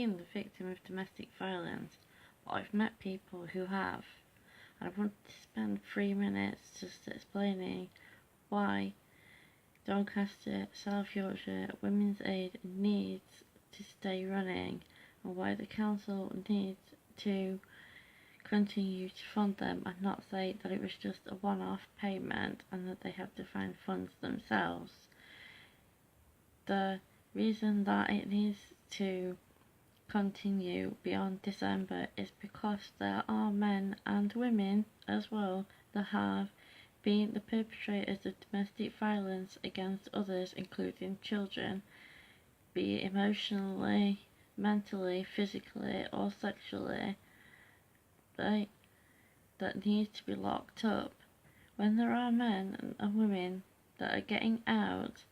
been the victim of domestic violence, but I've met people who have. And I want to spend 3 minutes just explaining why Doncaster, South Yorkshire Women's Aid needs to stay running and why the council needs to continue to fund them and not say that it was just a one-off payment and that they have to find funds themselves. The reason that it needs to continue beyond December is because there are men and women as well that have been the perpetrators of domestic violence against others, including children, be it emotionally, mentally, physically, or sexually, that need to be locked up. When there are men and women that are getting out,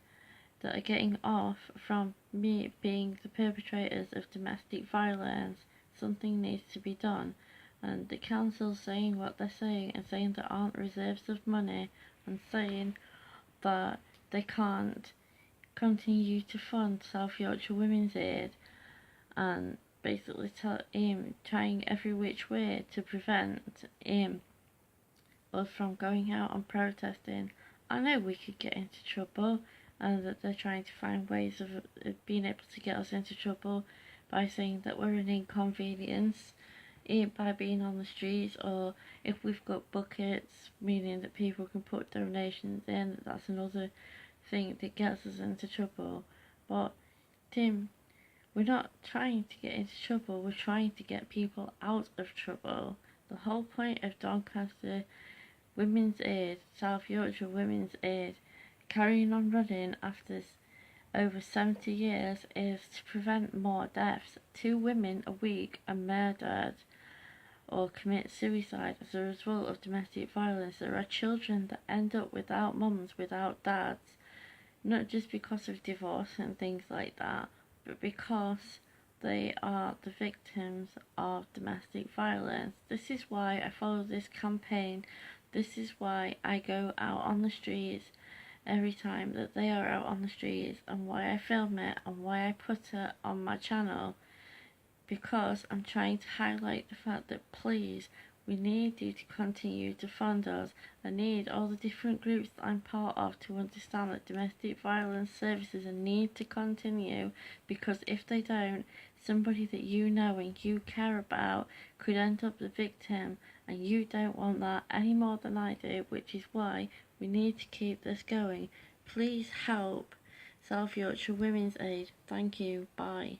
that are getting off from me being the perpetrators of domestic violence, something needs to be done. And the council saying what they're saying and saying there aren't reserves of money and saying that they can't continue to fund South Yorkshire Women's Aid and basically trying every which way to prevent us from going out and protesting. I know we could get into trouble and that they're trying to find ways of being able to get us into trouble by saying that we're an inconvenience by being on the streets, or if we've got buckets, meaning that people can put donations in, that's another thing that gets us into trouble. But Tim, we're not trying to get into trouble, we're trying to get people out of trouble. The whole point of Doncaster Women's Aid, South Yorkshire Women's Aid, carrying on running after over 70 years is to prevent more deaths. 2 women a week are murdered or commit suicide as a result of domestic violence. There are children that end up without mums, without dads, not just because of divorce and things like that, but because they are the victims of domestic violence. This is why I follow this campaign. This is why I go out on the streets every time that they are out on the streets, and why I film it and why I put it on my channel, because I'm trying to highlight the fact that please, we need you to continue to fund us. I need all the different groups that I'm part of to understand that domestic violence services need to continue, because if they don't, somebody that you know and you care about could end up the victim, and you don't want that any more than I do, which is why we need to keep this going. Please help South Yorkshire Women's Aid. Thank you. Bye.